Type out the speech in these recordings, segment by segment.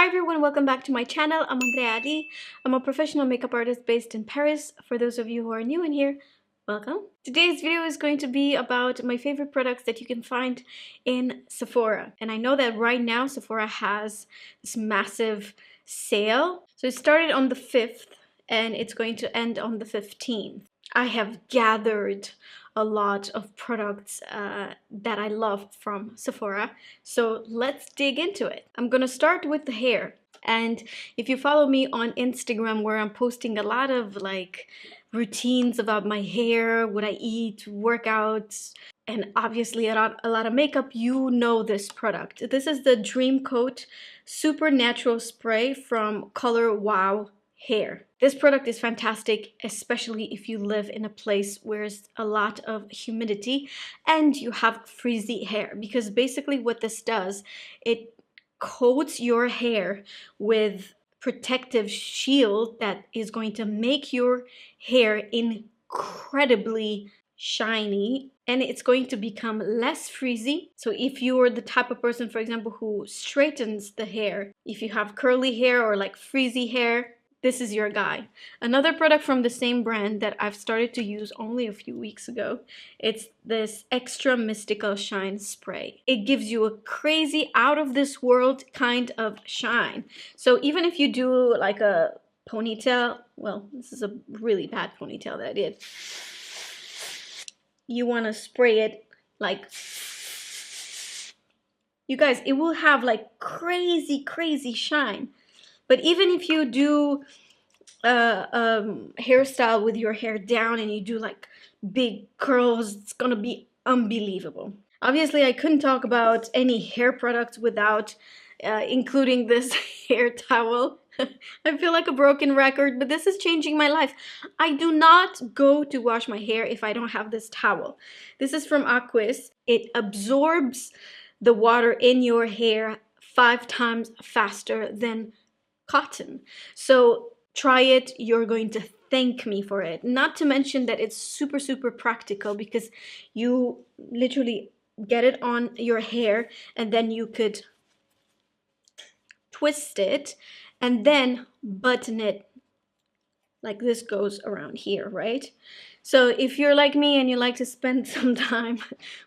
Hi everyone, welcome back to my channel. I'm Andreea. I'm a professional makeup artist based in Paris. For those of you who are new in here, welcome. Today's video is going to be about my favorite products that you can find in Sephora. And I know that right now Sephora has this massive sale. So it started on the 5th and it's going to end on the 15th. I have gathered a lot of products that I love from Sephora. So let's dig into it. I'm gonna start with the hair. And if you follow me on Instagram, where I'm posting a lot of like routines about my hair, what I eat, workouts, and obviously a lot of makeup, you know this product. This is the Dream Coat Super Natural Spray from Color Wow Hair. This product is fantastic, especially if you live in a place where there's a lot of humidity and you have frizzy hair, because basically what this does, it coats your hair with protective shield that is going to make your hair incredibly shiny, and it's going to become less frizzy. So if you're the type of person, for example, who straightens the hair, if you have curly hair or like frizzy hair, this is your guy. Another product from the same brand that I've started to use only a few weeks ago, it's this Extra Mystical Shine Spray. It gives you a crazy, out of this world kind of shine. So even if you do like a ponytail, well, this is a really bad ponytail that I did. You want to spray it like, you guys, it will have like crazy shine. But even if you do hairstyle with your hair down and you do like big curls, it's gonna be unbelievable. Obviously, I couldn't talk about any hair products without including this hair towel. I feel like a broken record, but this is changing my life. I do not go to wash my hair if I don't have this towel. This is from Aquis. It absorbs the water in your hair 5 times faster than cotton. So try it, you're going to thank me for it. Not to mention that it's super practical, because you literally get it on your hair and then you could twist it and then button it like this goes around here, right? So if you're like me and you like to spend some time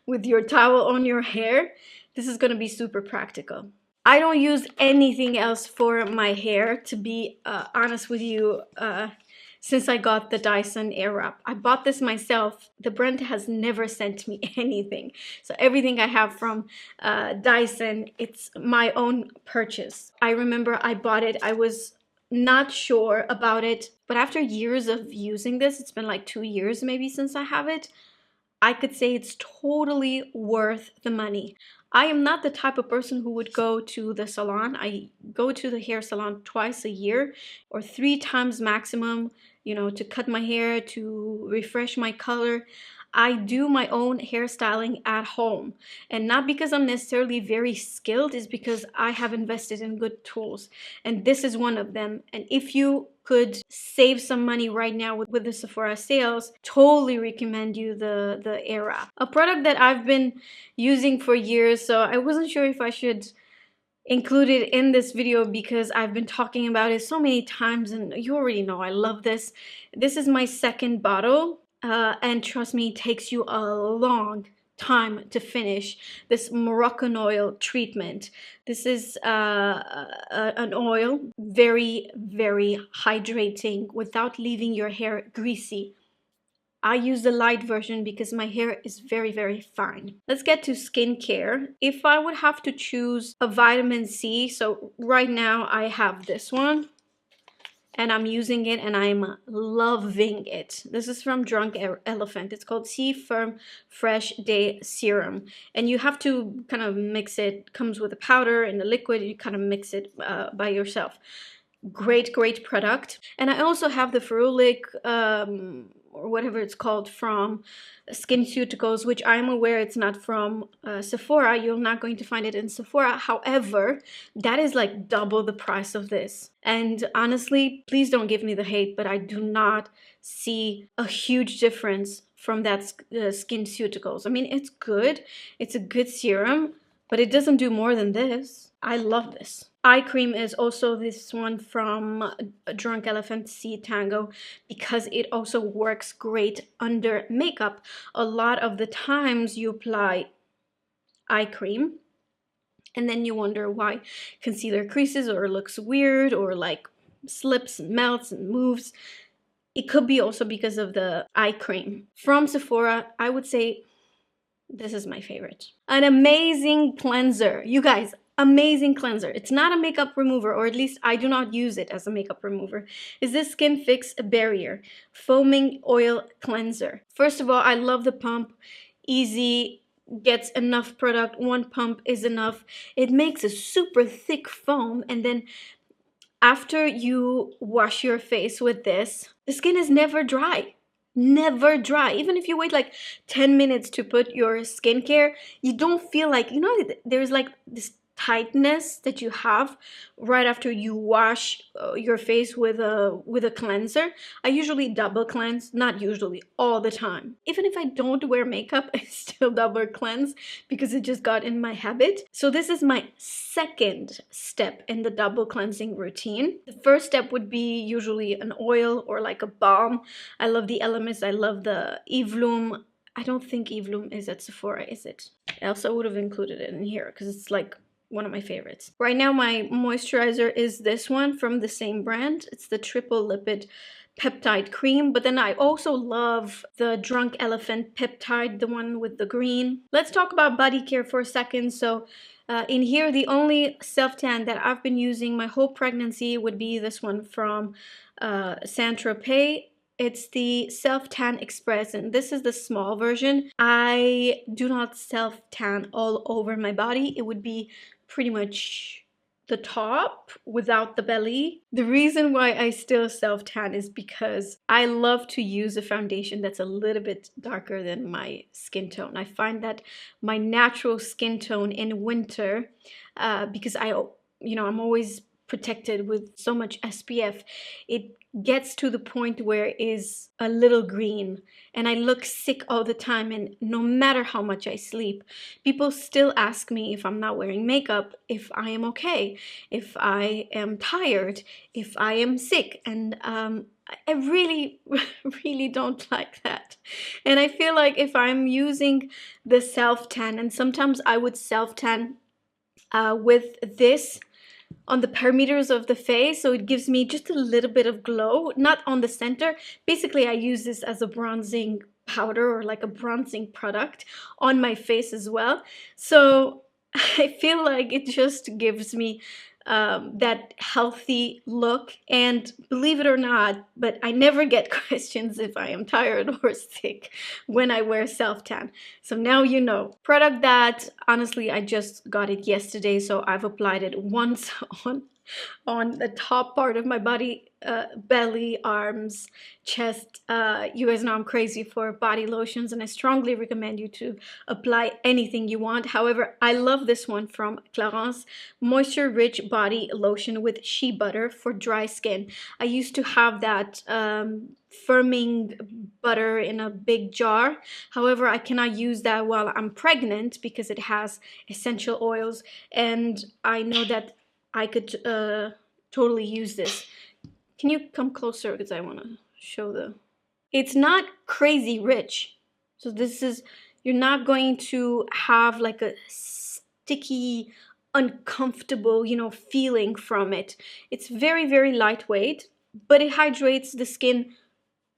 with your towel on your hair, this is going to be super practical. I don't use anything else for my hair, to be honest with you, since I got the Dyson Air Wrap. I bought this myself. The brand has never sent me anything. So everything I have from Dyson, it's my own purchase. I remember I bought it. I was not sure about it, but after years of using this, it's been like 2 years maybe since I have it, I could say it's totally worth the money. I am not the type of person who would go to the salon. I go to the hair salon twice a year or 3 times maximum, you know, to cut my hair, to refresh my color. I do my own hairstyling at home, and not because I'm necessarily very skilled, is because I have invested in good tools, and this is one of them. And if you could save some money right now with the Sephora sales, totally recommend you the Air Wrap. A product that I've been using for years, so I wasn't sure if I should include it in this video because I've been talking about it so many times and you already know I love this. This is my second bottle. And trust me, it takes you a long time to finish this Moroccanoil treatment. This is an oil, very hydrating without leaving your hair greasy. I use the light version because my hair is very fine. Let's get to skincare. If I would have to choose a vitamin C, so right now I have this one, and I'm using it and I'm loving it. This is from Drunk Elephant. It's called C Firm Fresh Day Serum. And you have to kind of mix it. It comes with a powder and a liquid. You kind of mix it by yourself. Great product. And I also have the ferulic, or whatever it's called, from SkinCeuticals, which I'm aware it's not from Sephora. You're not going to find it in Sephora. However, that is like double the price of this. And honestly, please don't give me the hate, but I do not see a huge difference from that SkinCeuticals. I mean, it's good. It's a good serum, but it doesn't do more than this. I love this. eye cream is also this one from Drunk Elephant C-tango, because it also works great under makeup. A lot of the times you apply eye cream and then you wonder why concealer creases or looks weird or like slips and melts and moves. It could be also because of the eye cream. From Sephora, I would say this is my favorite. An amazing cleanser. You guys, amazing cleanser. It's not a makeup remover, or at least I do not use it as a makeup remover. Is this SkinFix Barrier Foaming Oil Cleanser. First of all, I love the pump. Easy, gets enough product. One pump is enough. It makes a super thick foam, and then after you wash your face with this, the skin is never dry. Never dry. Even if you wait like 10 minutes to put your skincare, you don't feel like, you know, there's like this tightness that you have right after you wash your face with a cleanser. I usually double cleanse, not usually, all the time. Even if I don't wear makeup, I still double cleanse because it just got in my habit. So this is my second step in the double cleansing routine. The first step would be usually an oil or like a balm. I love the Elements. I love the Eve Bloom. I don't think Eve Bloom is at Sephora, is it? I also would have included it in here because it's like one of my favorites. Right now my moisturizer is this one from the same brand. It's the Triple Lipid Peptide Cream, but then I also love the Drunk Elephant Peptide, the one with the green. Let's talk about body care for a second. So in here, the only self-tan that I've been using my whole pregnancy would be this one from Tropez. It's the Self-Tan Express, and this is the small version. I do not self-tan all over my body. It would be pretty much the top without the belly. The reason why I still self-tan is because I love to use a foundation that's a little bit darker than my skin tone. I find that my natural skin tone in winter, because I'm always protected with so much SPF, it gets to the point where it is a little green and I look sick all the time, and no matter how much I sleep, people still ask me if I'm not wearing makeup, if I am okay, if I am tired, if I am sick, and I really really don't like that. And I feel like if I'm using the self-tan, and sometimes I would self-tan with this on the perimeters of the face, so it gives me just a little bit of glow, not on the center. Basically, I use this as a bronzing powder or like a bronzing product on my face as well. So I feel like it just gives me that healthy look. And believe it or not, but I never get questions if I am tired or sick when I wear self-tan. So now you know. Product that honestly I just got it yesterday, so I've applied it once on the top part of my body, belly, arms, chest. You guys know I'm crazy for body lotions, and I strongly recommend you to apply anything you want. However, I love this one from Clarins, Moisture Rich Body Lotion with Shea Butter for dry skin. I used to have that firming butter in a big jar. However, I cannot use that while I'm pregnant because it has essential oils, and I know that I could totally use this. Can you come closer, because I want to show the... It's not crazy rich. So this is, you're not going to have like a sticky, uncomfortable, feeling from it. It's very, very lightweight, but it hydrates the skin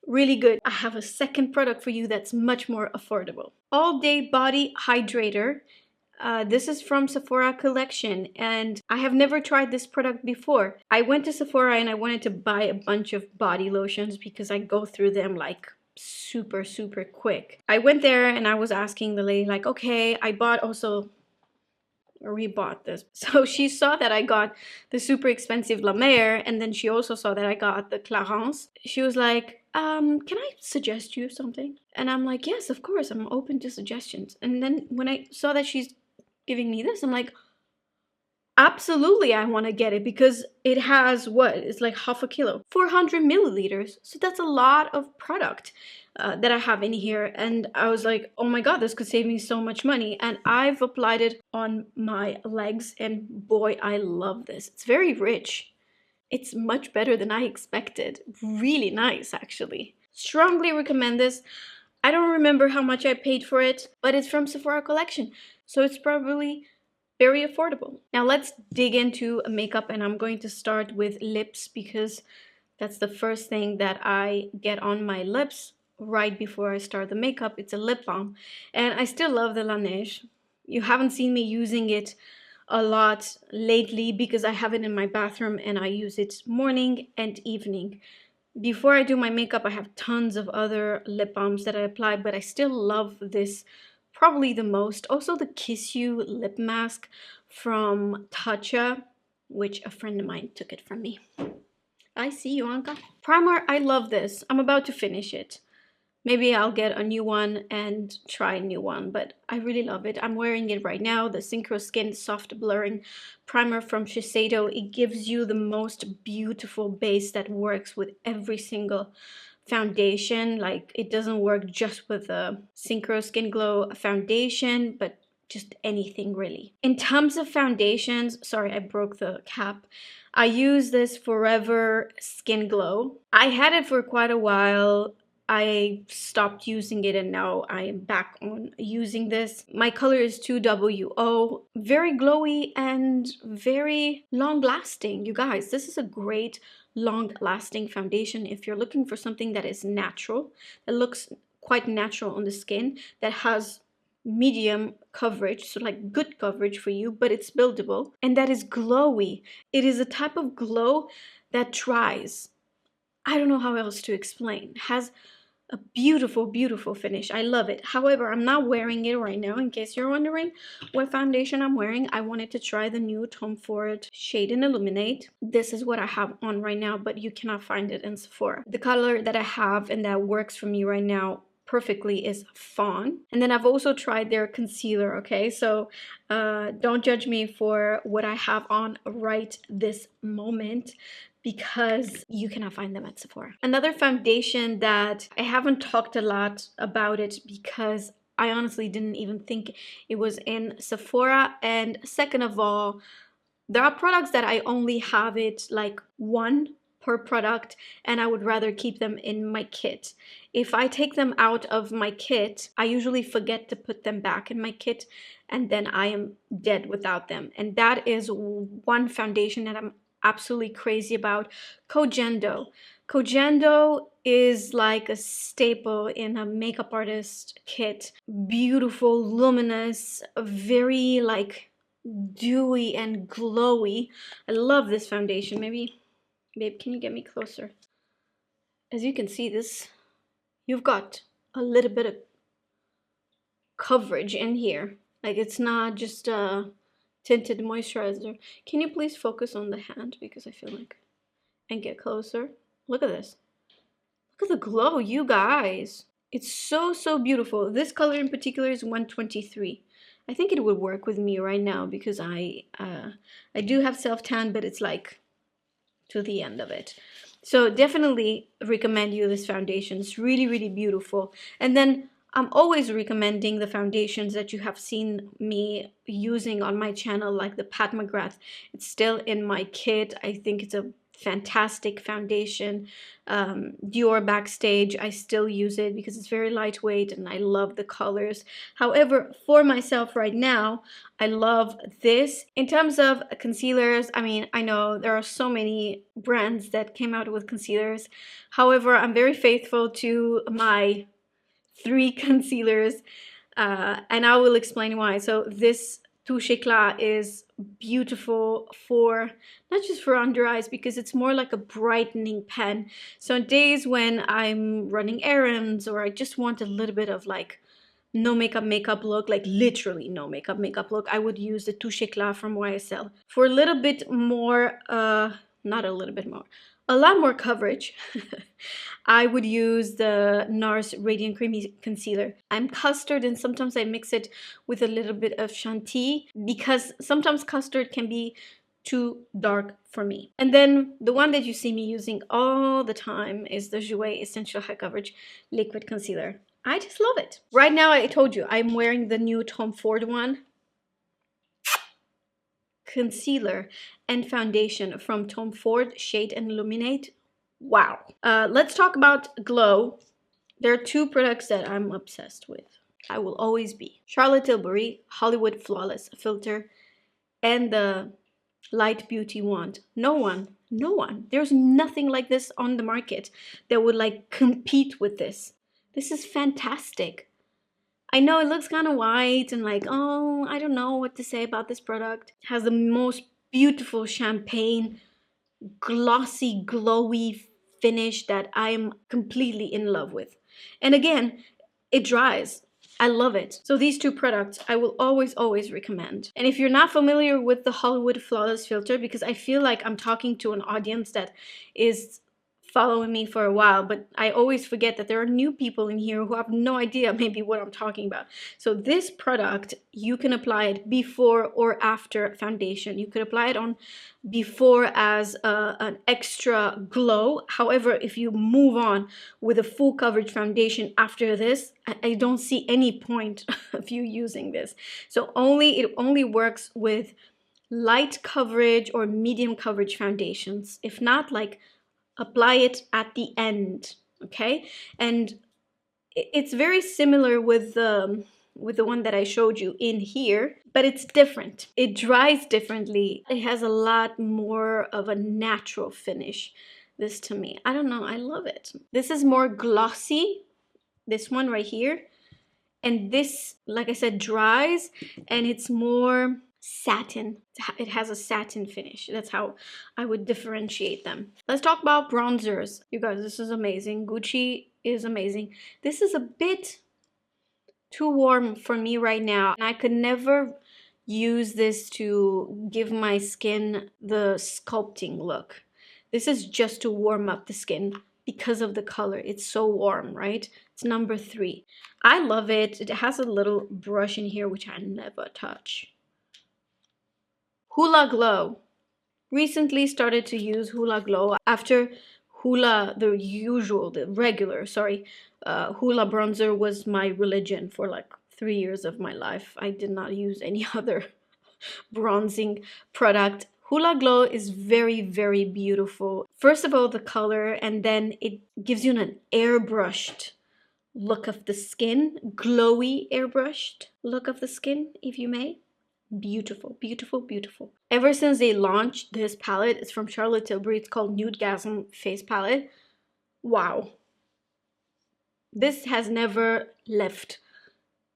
really good. I have a second product for you that's much more affordable. All Day Body Hydrator. This is from Sephora collection, and I have never tried this product before. I went to Sephora and I wanted to buy a bunch of body lotions because I go through them like super quick. I went there and I was asking the lady like, okay, I bought also, or we bought this. So she saw that I got the super expensive La Mer, and then she also saw that I got the Clarins. She was like, can I suggest you something? And I'm like, yes, of course, I'm open to suggestions. And then when I saw that she's giving me this, I'm like, absolutely, I want to get it, because it has what? It's like half a kilo, 400 milliliters. So that's a lot of product. that I have in here, and I was like, oh my god, this could save me so much money. And I've applied it on my legs, and boy, I love this. It's very rich. It's much better than I expected. Really nice, actually. Strongly recommend this. I don't remember how much I paid for it, but it's from Sephora collection, so it's probably very affordable. Now let's dig into makeup, and I'm going to start with lips because that's the first thing that I get on my lips right before I start the makeup. It's a lip balm, and I still love the Laneige. You haven't seen me using it a lot lately because I have it in my bathroom and I use it morning and evening. Before I do my makeup, I have tons of other lip balms that I apply, but I still love this probably the most. Also the Kiss You Lip Mask from Touche, which a friend of mine took it from me. I see you, Anka. Primer, I love this. I'm about to finish it. Maybe I'll get a new one and try a new one, but I really love it. I'm wearing it right now, the Synchro Skin Soft Blurring Primer from Shiseido. It gives you the most beautiful base that works with every single foundation. Like, it doesn't work just with a Synchro Skin Glow foundation, but just anything really. In terms of foundations, sorry, I broke the cap. I use this Forever Skin Glow. I had it for quite a while. I stopped using it and now I am back on using this. My color is 2WO. Very glowy and very long lasting. You guys, this is a great long lasting foundation if you're looking for something that is natural, that looks quite natural on the skin, that has medium coverage, so like good coverage for you, but it's buildable, and that is glowy. It is a type of glow that dries. I don't know how else to explain. It has a beautiful, beautiful finish. I love it. However, I'm not wearing it right now. In case you're wondering what foundation I'm wearing, I wanted to try the new Tom Ford Shade and Illuminate. This is what I have on right now, but you cannot find it in Sephora. The color that I have and that works for me right now perfectly is Fawn. And then I've also tried their concealer, okay? So don't judge me for what I have on right this moment, because you cannot find them at Sephora. Another foundation that I haven't talked a lot about it because I honestly didn't even think it was in Sephora. And second of all, there are products that I only have it like one per product and I would rather keep them in my kit. If I take them out of my kit, I usually forget to put them back in my kit and then I am dead without them. And that is one foundation that I'm absolutely crazy about. Kojendo. Kojendo is like a staple in a makeup artist kit. Beautiful, luminous, very like dewy and glowy. I love this foundation. Maybe, babe, can you get me closer? As you can see, this, you've got a little bit of coverage in here. Like, it's not just a tinted moisturizer. Can you please focus on the hand, because I feel like, and get closer. Look at this. Look at the glow, you guys. It's so, so beautiful. This color in particular is 123. I think it would work with me right now because I do have self-tan, but it's like to the end of it. So definitely recommend you this foundation. It's really, really beautiful. And then I'm always recommending the foundations that you have seen me using on my channel, like the Pat McGrath. It's still in my kit. I think it's a fantastic foundation. Dior Backstage, I still use it because it's very lightweight and I love the colors. However, for myself right now, I love this. In terms of concealers, I mean, I know there are so many brands that came out with concealers. However, I'm very faithful to my 3 concealers, and I will explain why. So this Touche Eclat is beautiful for, not just for under eyes, because it's more like a brightening pen. So on days when I'm running errands or I just want a little bit of like no makeup look, like literally no makeup look, I would use the Touche Eclat from YSL. For a little bit more, not a little bit more, a lot more coverage, I would use the NARS Radiant Creamy Concealer. I'm Custard and sometimes I mix it with a little bit of Chantilly because sometimes Custard can be too dark for me. And then the one that you see me using all the time is the Jouer Essential High Coverage Liquid Concealer. I just love it. Right now, I told you, I'm wearing the new Tom Ford one. Concealer and foundation from Tom Ford, Shade and Illuminate. Wow. Let's talk about Glow. There are two products that I'm obsessed with. I will always be. Charlotte Tilbury Hollywood Flawless Filter and the Light Beauty Wand. No one, there's nothing like this on the market that would like compete with this. This is fantastic. I know it looks kind of white and like, oh, I don't know what to say about this product. It has the most beautiful champagne, glossy, glowy finish that I'm completely in love with. And again, it dries. I love it. So these two products I will always recommend. And if you're not familiar with the Hollywood Flawless Filter, because I feel like I'm talking to an audience that is following me for a while, but I always forget that there are new people in here who have no idea maybe what I'm talking about. So this product, you can apply it before or after foundation. You could apply it on before as an extra glow. However, if you move on with a full coverage foundation after this, I don't see any point of you using this. So it only works with light coverage or medium coverage foundations. If not, like, apply it at the end, okay? And it's very similar with the one that I showed you in here, but it's different. It dries differently. It has a lot more of a natural finish, this to me. I don't know, I love it. This is more glossy, this one right here. And this, like I said, dries and it's more satin. It has a satin finish. That's how I would differentiate them. Let's talk about bronzers. You guys, this is amazing. Gucci is amazing. This is a bit too warm for me right now. And I could never use this to give my skin the sculpting look. This is just to warm up the skin because of the color. It's so warm, right? It's number 3. I love it. It has a little brush in here, which I never touch. Hoola Glow. Recently started to use Hoola Glow after Hoola, the regular Hoola bronzer was my religion for like 3 years of my life. I did not use any other bronzing product. Hoola Glow is very, very beautiful. First of all, the color, and then it gives you an airbrushed look of the skin, glowy airbrushed look of the skin, if you may. Beautiful, beautiful, beautiful. Ever since they launched this palette, it's from Charlotte Tilbury. It's called Nude Gasm Face Palette. Wow. This has never left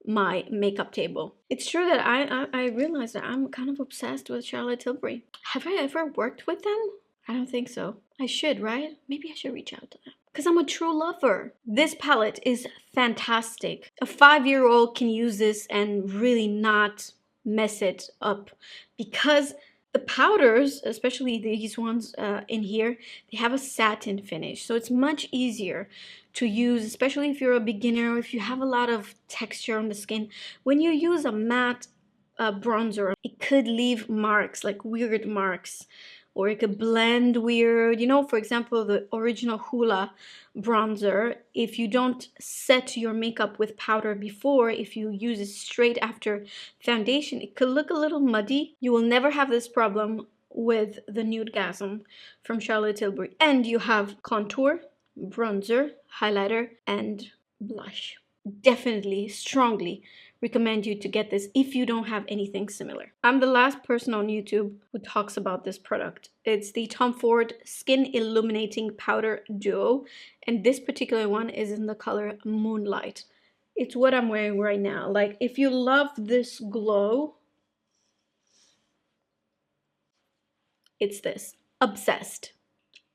my makeup table. It's true that I realized that I'm kind of obsessed with Charlotte Tilbury. Have I ever worked with them? I don't think so. I should, right? Maybe I should reach out to them because I'm a true lover. This palette is fantastic. A 5-year-old can use this and really not mess it up because the powders, especially these ones in here, they have a satin finish, so it's much easier to use, especially if you're a beginner or if you have a lot of texture on the skin. When you use a matte bronzer, it could leave marks, like weird marks, or it could blend weird. You know, for example, the original Hoola bronzer, if you don't set your makeup with powder before, if you use it straight after foundation, it could look a little muddy. You will never have this problem with the Nude Gasm from Charlotte Tilbury. And you have contour, bronzer, highlighter, and blush. Definitely, strongly recommend you to get this if you don't have anything similar. I'm the last person on YouTube who talks about this product. It's the Tom Ford Skin Illuminating Powder Duo, and this particular one is in the color Moonlight. It's what I'm wearing right now. Like, if you love this glow, it's this. Obsessed.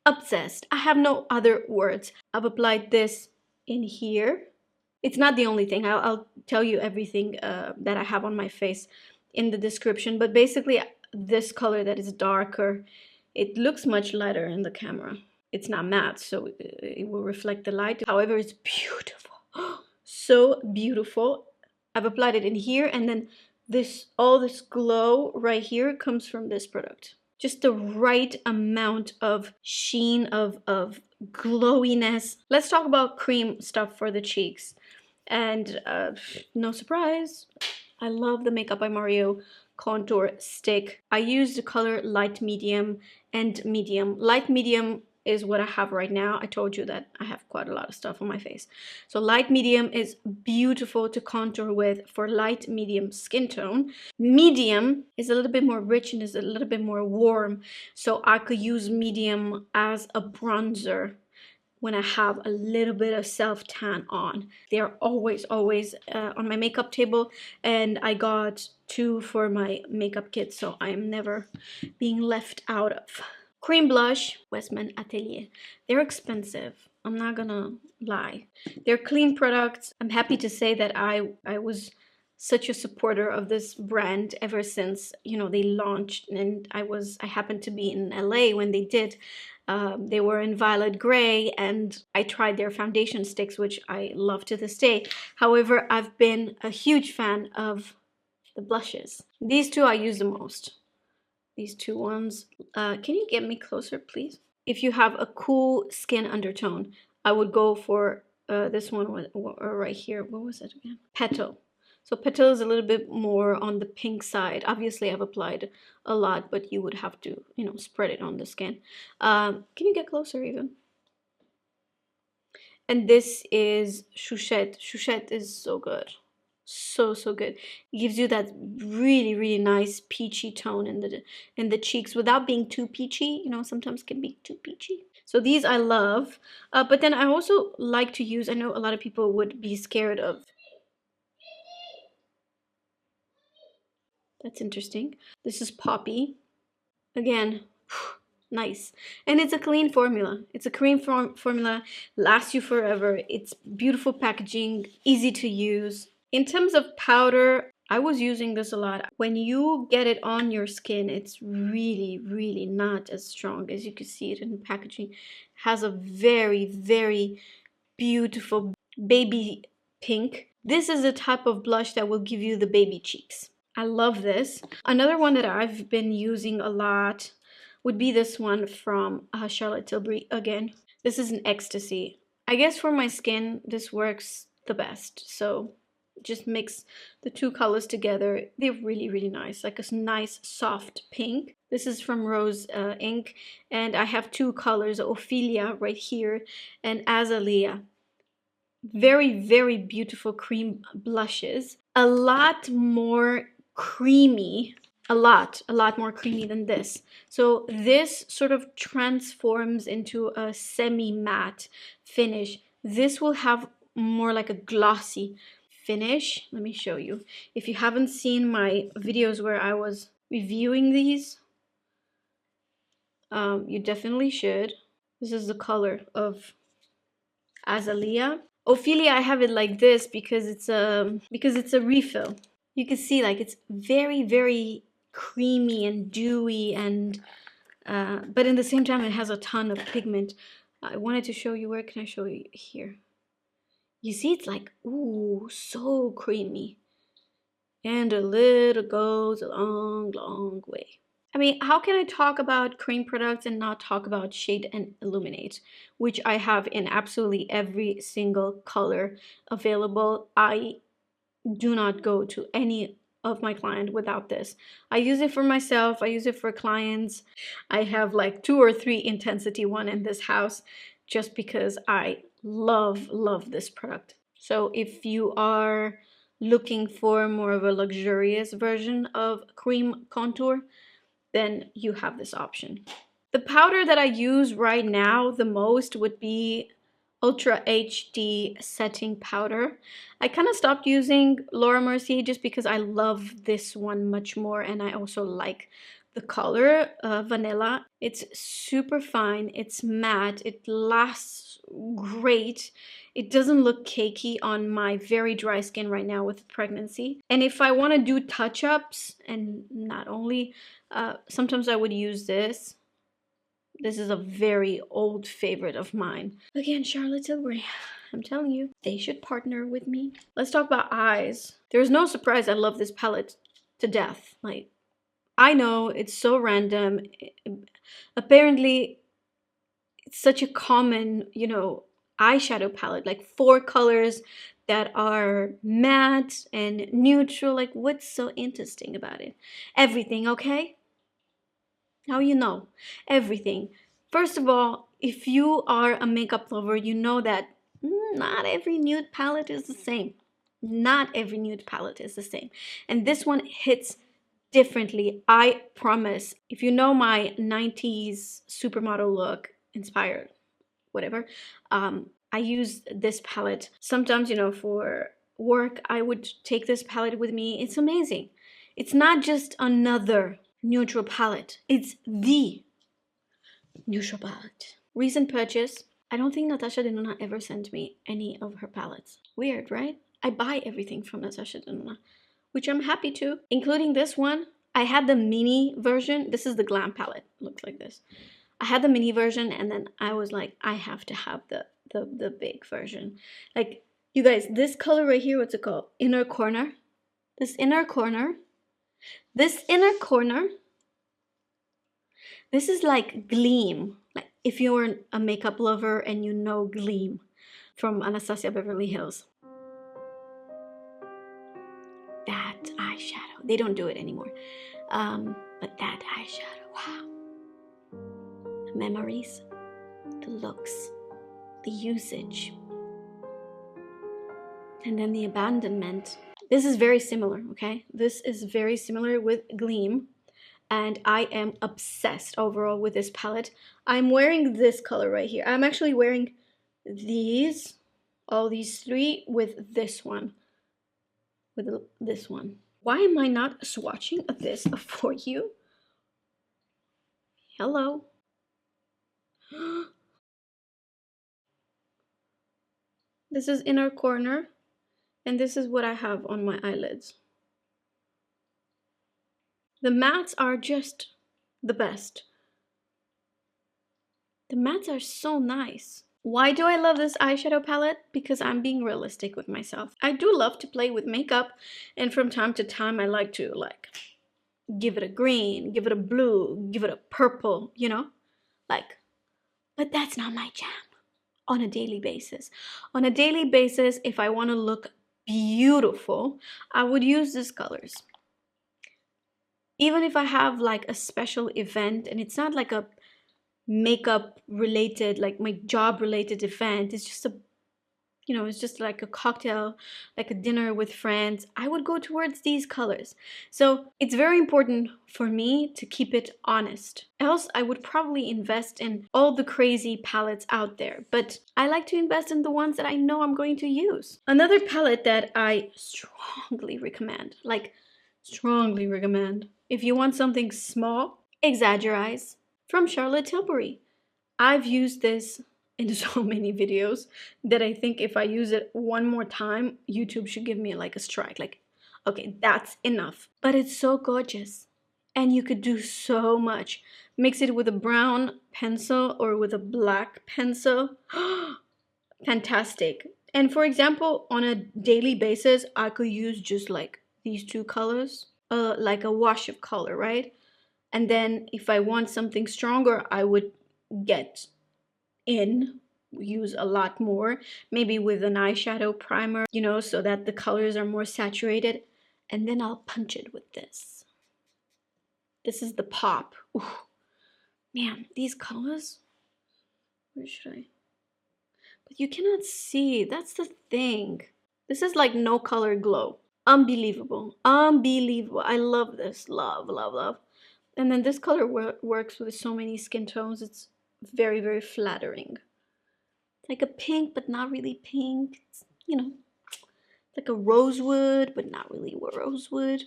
Obsessed. I have no other words. I've applied this in here. It's not the only thing. I'll tell you everything that I have on my face in the description. But basically, this color that is darker, it looks much lighter in the camera. It's not matte, so it will reflect the light. However, it's beautiful. So beautiful. I've applied it in here, and then all this glow right here comes from this product. just the right amount of sheen, of glowiness. Let's talk about cream stuff for the cheeks. And no surprise, I love the Makeup by Mario contour stick. I use the color light medium and medium. Light medium is what I have right now. I told you that I have quite a lot of stuff on my face. So light medium is beautiful to contour with for light medium skin tone. Medium is a little bit more rich and is a little bit more warm. So I could use medium as a bronzer when I have a little bit of self-tan on. They're always on my makeup table, and I got 2 for my makeup kit, so I'm never being left out of. Cream blush, Westman Atelier. They're expensive, I'm not gonna lie. They're clean products. I'm happy to say that I was such a supporter of this brand ever since, you know, they launched, and I happened to be in LA when they did. They were in violet gray, and I tried their foundation sticks, which I love to this day. However, I've been a huge fan of the blushes. These 2 I use the most. These 2 ones. Can you get me closer, please? If you have a cool skin undertone, I would go for this one right here. What was it again? Petal. So Petal is a little bit more on the pink side. Obviously, I've applied a lot, but you would have to, you know, spread it on the skin. Can you get closer even? And this is Chouchette. Chouchette is so good. So good. It gives you that really nice peachy tone in the cheeks without being too peachy. You know, sometimes can be too peachy. So these I love. But then I also like to use, I know a lot of people would be scared of. That's interesting. This is Poppy. Again, nice. And it's a clean formula. It's a cream formula, lasts you forever. It's beautiful packaging, easy to use. In terms of powder, I was using this a lot. When you get it on your skin, it's really not as strong. As you can see it in the packaging. It has a very beautiful baby pink. This is the type of blush that will give you the baby cheeks. I love this. Another one that I've been using a lot would be this one from Charlotte Tilbury again. This is an Ecstasy. I guess for my skin, this works the best. So just mix the 2 colors together. They're really nice, like a nice soft pink. This is from Rose Ink, and I have 2 colors, Ophelia right here and Azalea. Very beautiful cream blushes. A lot more creamy, a lot more creamy than this. So this sort of transforms into a semi-matte finish. This will have more like a glossy finish. Let me show you. If you haven't seen my videos where I was reviewing these, you definitely should. This is the color of Azalea. Ophelia, I have it like this because it's a refill. You can see like it's very creamy and dewy, and but in the same time it has a ton of pigment. I wanted to show you. Where can I show you? Here. You see it's like, ooh, so creamy. And a little goes a long way. I mean, how can I talk about cream products and not talk about Shade and Illuminate, which I have in absolutely every single color available. I do not go to any of my clients without this. I use it for myself. I use it for clients. I have like 2 or 3 intensity one in this house just because I love this product. So if you are looking for more of a luxurious version of cream contour, then you have this option. The powder that I use right now the most would be Ultra HD setting powder. I kind of stopped using Laura Mercier just because I love this one much more, and I also like the color vanilla. It's super fine, it's matte, it lasts great. It doesn't look cakey on my very dry skin right now with pregnancy. And if I want to do touch-ups, and not only, sometimes I would use this. This is a very old favorite of mine. Again, Charlotte Tilbury. I'm telling you, they should partner with me. Let's talk about eyes. There's no surprise I love this palette to death. Like, I know it's so random. Apparently, it's such a common, you know, eyeshadow palette, like 4 colors that are matte and neutral. Like, what's so interesting about it? Everything, okay? Now you know everything. First of all, if you are a makeup lover, you know that not every nude palette is the same. Not every nude palette is the same. And this one hits differently, I promise. If you know my 90s supermodel look, inspired, whatever, I use this palette. Sometimes, you know, for work, I would take this palette with me. It's amazing. It's not just another neutral palette. It's the neutral palette. Recent purchase. I don't think Natasha Denona ever sent me any of her palettes. Weird, right? I buy everything from Natasha Denona, which I'm happy to, including this one. I had the mini version. This is the Glam palette. Looks like this. I had the mini version, and then I was like, I have to have the big version. Like, you guys, this color right here, what's it called? Inner corner. This inner corner. This inner corner. This is like Gleam. Like, if you're a makeup lover and you know Gleam from Anastasia Beverly Hills. That eyeshadow. They don't do it anymore. But that eyeshadow, wow. The memories, the looks, the usage, and then the abandonment. This is very similar, okay? This is very similar with Gleam, and I am obsessed overall with this palette. I'm wearing this color right here. I'm actually wearing these, all these 3 with this one. With this one. Why am I not swatching this for you? Hello. This is inner corner, and this is what I have on my eyelids. The mattes are just the best. The mattes are so nice. Why do I love this eyeshadow palette? Because I'm being realistic with myself. I do love to play with makeup, and from time to time I like to give it a green, give it a blue, give it a purple, you know? But that's not my jam on a daily basis. On a daily basis, if I want to look beautiful, I would use these colors. Even if I have like a special event and it's not like a makeup related, like my job related event, it's just it's just like a cocktail, like a dinner with friends, I would go towards these colors. So it's very important for me to keep it honest. Else I would probably invest in all the crazy palettes out there, but I like to invest in the ones that I know I'm going to use. Another palette that I strongly recommend, if you want something small, Exaggerize from Charlotte Tilbury. I've used this in so many videos that I think if I use it one more time, YouTube should give me like a strike. Like, okay, that's enough. But it's so gorgeous. And you could do so much. Mix it with a brown pencil or with a black pencil. Fantastic. And for example, on a daily basis, I could use just like these 2 colors, like a wash of color, right? And then if I want something stronger, I would use a lot more, maybe with an eyeshadow primer, so that the colors are more saturated. And then I'll punch it with this. This is the pop. Ooh. Man, these colors, where should I? But you cannot see, that's the thing. This is like no color glow. Unbelievable, unbelievable. I love this, love, love, love. And then this color works with so many skin tones. It's very, very flattering. It's like a pink, but not really pink. It's, like a rosewood, but not really rosewood.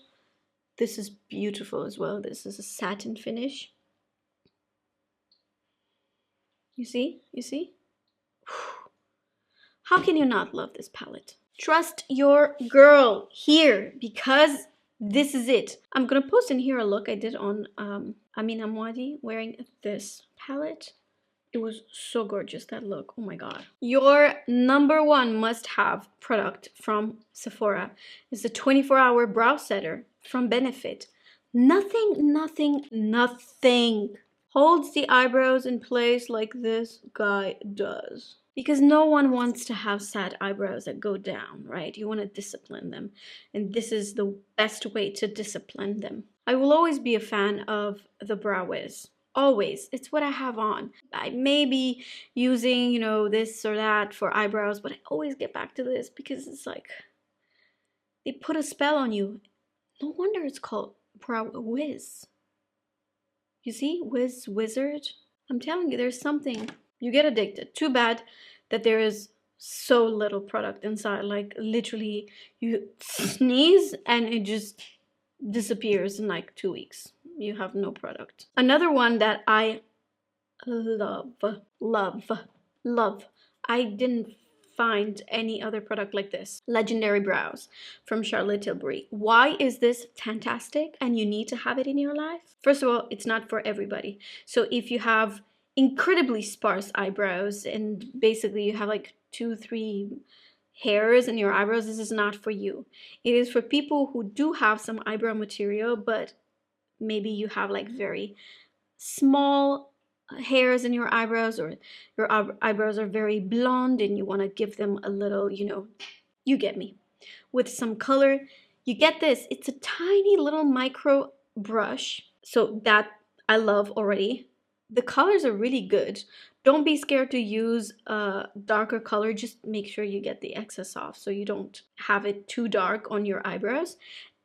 This is beautiful as well. This is a satin finish. You see? You see? How can you not love this palette? Trust your girl here, because this is it. I'm gonna post in here a look I did on Amina Mwadi wearing this palette. It was so gorgeous, that look. Oh my god. Your #1 must-have product from Sephora is the 24-hour brow setter from Benefit. Nothing, nothing, nothing holds the eyebrows in place like this guy does. Because no one wants to have sad eyebrows that go down, right? You want to discipline them. And this is the best way to discipline them. I will always be a fan of the Brow Wiz. Always. It's what I have on. I may be using, you know, this or that for eyebrows, but I always get back to this because it's like, they put a spell on you. No wonder it's called Brow Wiz. You see? Wiz, wizard. I'm telling you, there's something. You get addicted. Too bad that there is so little product inside. Like, literally, you sneeze and it just disappears in like 2 weeks. You have no product. Another one that I love, love, love. I didn't find any other product like this. Legendary Brows from Charlotte Tilbury. Why is this fantastic and you need to have it in your life? First of all, it's not for everybody. So if you have incredibly sparse eyebrows and basically you have like 2-3 hairs in your eyebrows, this is not for you. It is for people who do have some eyebrow material, but maybe you have like very small hairs in your eyebrows, or your eyebrows are very blonde and you want to give them a little, you know, you get me, with some color. You get this. It's a tiny little micro brush, so that I love already. The colors are really good. Don't be scared to use a darker color. Just make sure you get the excess off so you don't have it too dark on your eyebrows.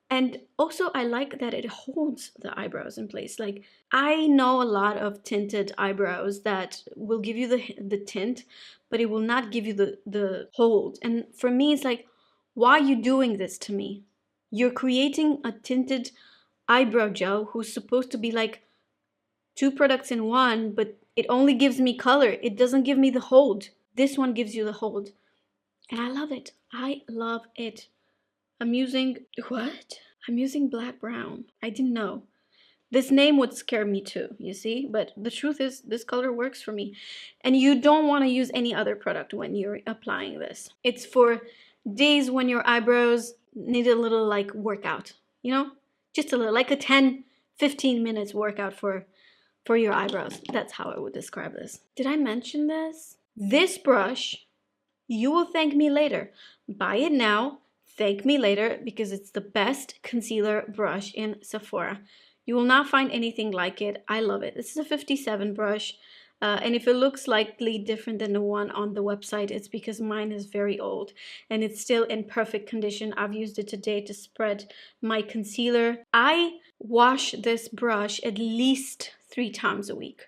And also, I like that it holds the eyebrows in place. Like, I know a lot of tinted eyebrows that will give you the tint, but it will not give you the hold. And for me, it's like, why are you doing this to me? You're creating a tinted eyebrow gel who's supposed to be like 2 products in one, but it only gives me color. It doesn't give me the hold. This one gives you the hold. And I love it. I love it. I'm using, what? I'm using black brown. I didn't know. This name would scare me too, you see? But the truth is, this color works for me. And you don't want to use any other product when you're applying this. It's for days when your eyebrows need a little like workout, you know? Just a little, like a 10-15 minutes workout for your eyebrows. That's how I would describe this. Did I mention this? This brush, you will thank me later. Buy it now. Thank me later, because it's the best concealer brush in Sephora. You will not find anything like it. I love it. This is a 57 brush. And if it looks slightly different than the one on the website, it's because mine is very old and it's still in perfect condition. I've used it today to spread my concealer. I wash this brush at least 3 times a week.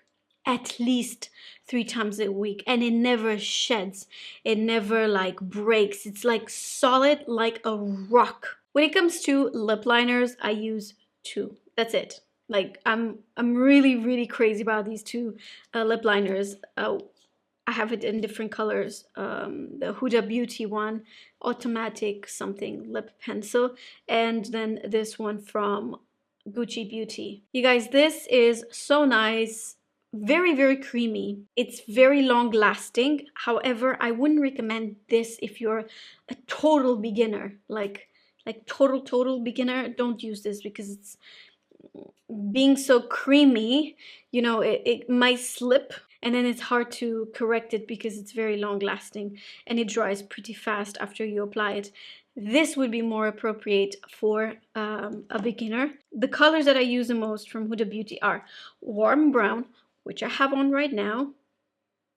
At least 3 times a week, and it never sheds. It never like breaks. It's like solid like a rock. When it comes to lip liners, I use 2. That's it. Like, I'm really crazy about these 2 lip liners. I have it in different colors. The Huda Beauty one, automatic something lip pencil, and then this one from Gucci Beauty. You guys, this is so nice. Very creamy. It's very long lasting. However, I wouldn't recommend this if you're a total beginner. Like total beginner. Don't use this because it's being so creamy, you know, it might slip and then it's hard to correct it because it's very long lasting and it dries pretty fast after you apply it. This would be more appropriate for a beginner. The colors that I use the most from Huda Beauty are warm brown, which I have on right now,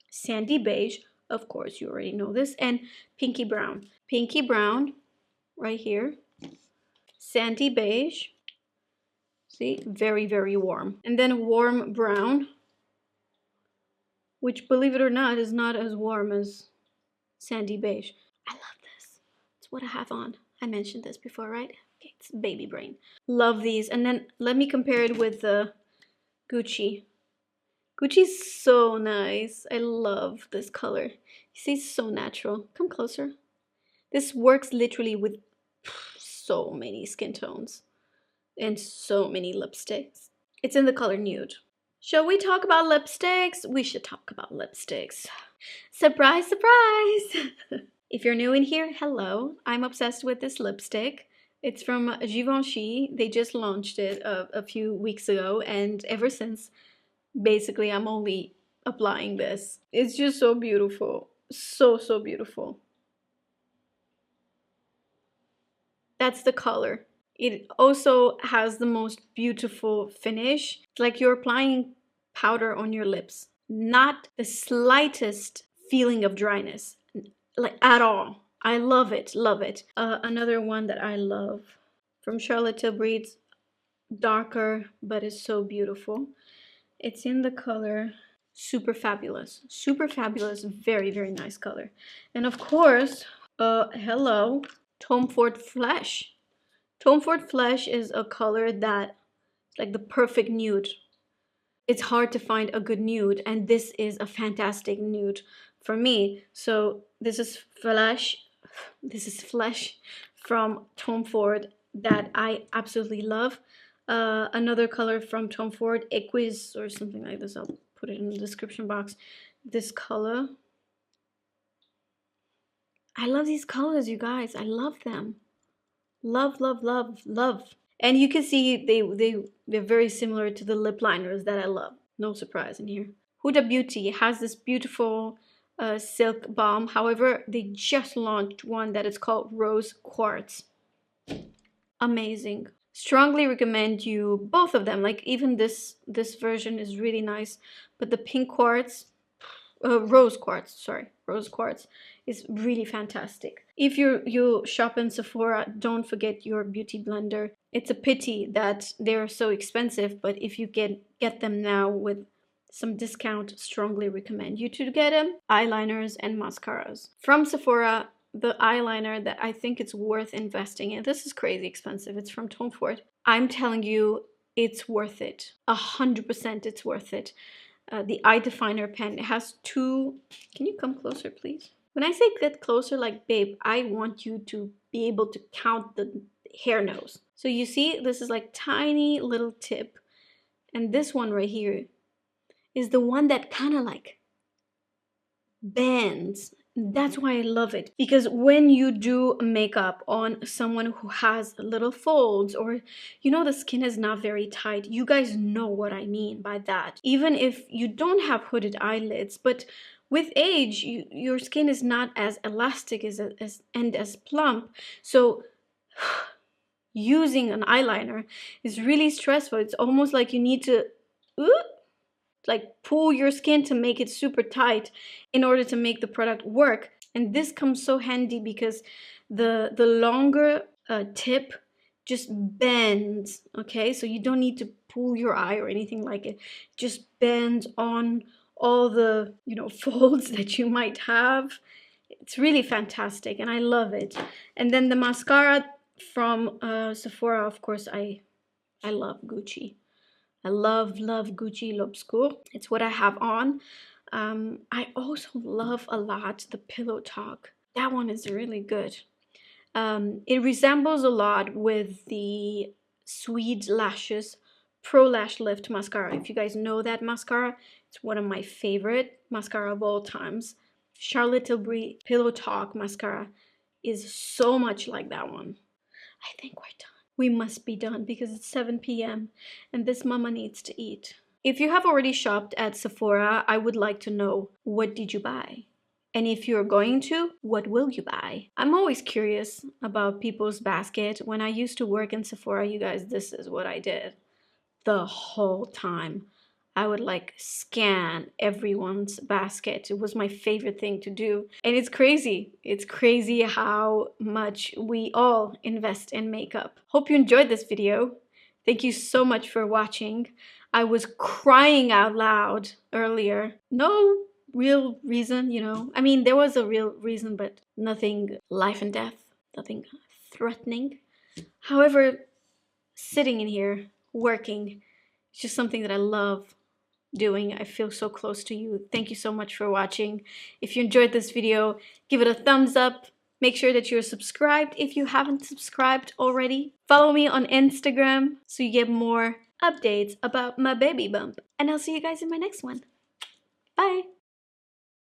sandy beige, of course you already know this, and pinky brown. Pinky brown right here, sandy beige, see, very warm. And then warm brown, which, believe it or not, is not as warm as sandy beige. I love this. It's what I have on. I mentioned this before, right? Okay, it's baby brain. Love these. And then let me compare it with the Gucci. Gucci's so nice. I love this color. You see, it's so natural. Come closer. This works literally with so many skin tones and so many lipsticks. It's in the color nude. Shall we talk about lipsticks? We should talk about lipsticks. Surprise! If you're new in here, hello. I'm obsessed with this lipstick. It's from Givenchy. They just launched it a few weeks ago, and ever since, basically, I'm only applying this. It's just so beautiful. So beautiful. That's the color. It also has the most beautiful finish. It's like you're applying powder on your lips. Not the slightest feeling of dryness, like at all. I love it, love it. Another one that I love from Charlotte Tilbury. It's darker, but it's so beautiful. It's in the color Super Fabulous. Super Fabulous, very nice color. And of course, hello, Tom Ford Flesh. Tom Ford Flesh is a color that, like the perfect nude. It's hard to find a good nude, and this is a fantastic nude for me. So this is Flesh from Tom Ford that I absolutely love. Another color from Tom Ford, Aquis or something like this. I'll put it in the description box. This color. I love these colors, you guys. I love them. Love, love, love, love. And you can see they're very similar to the lip liners that I love. No surprise in here. Huda Beauty has this beautiful silk balm. However, they just launched one that is called Rose Quartz. Amazing. Strongly recommend you both of them. Like even this version is really nice, but the pink quartz, rose quartz is really fantastic. If you shop in Sephora, don't forget your beauty blender. It's a pity that they're so expensive, but if you get them now with some discount, strongly recommend you to get them. Eyeliners and mascaras from Sephora. The eyeliner that I think it's worth investing in. This is crazy expensive. It's from Tom Ford. I'm telling you, it's worth it. 100% it's worth it. The eye definer pen, it has two. Can you come closer, please? When I say get closer, like, babe, I want you to be able to count the hair nose. So you see, this is like tiny little tip. And this one right here is the one that kind of like bends. That's why I love it, because when you do makeup on someone who has little folds, or you know the skin is not very tight, you guys know what I mean by that. Even if you don't have hooded eyelids, but with age your skin is not as elastic and as plump, so using an eyeliner is really stressful. It's almost like you need to like pull your skin to make it super tight in order to make the product work. And this comes so handy because the longer tip just bends, okay? So you don't need to pull your eye or anything like it. Just bends on all the, you know, folds that you might have. It's really fantastic and I love it. And then the mascara from Sephora, of course, I love Gucci. I love Gucci L'Obscur. It's what I have on. I also love a lot the Pillow Talk. That one is really good. It resembles a lot with the Sweet Lashes Pro Lash Lift Mascara. If you guys know that mascara, it's one of my favorite mascara of all times. Charlotte Tilbury Pillow Talk mascara is so much like that one. I think we're done. We must be done because it's 7 p.m. and this mama needs to eat. If you have already shopped at Sephora, I would like to know, what did you buy? And if you're going to, what will you buy? I'm always curious about people's basket. When I used to work in Sephora, you guys, this is what I did the whole time. I would like scan everyone's basket. It was my favorite thing to do. And it's crazy. It's crazy how much we all invest in makeup. Hope you enjoyed this video. Thank you so much for watching. I was crying out loud earlier. No real reason, you know. I mean, there was a real reason, but nothing life and death, nothing threatening. However, sitting in here, working, it's just something that I love doing. I feel so close to you. Thank you so much for watching. If you enjoyed this video, give it a thumbs up. Make sure that you're subscribed if you haven't subscribed already. Follow me on Instagram so you get more updates about my baby bump. And I'll see you guys in my next one. Bye!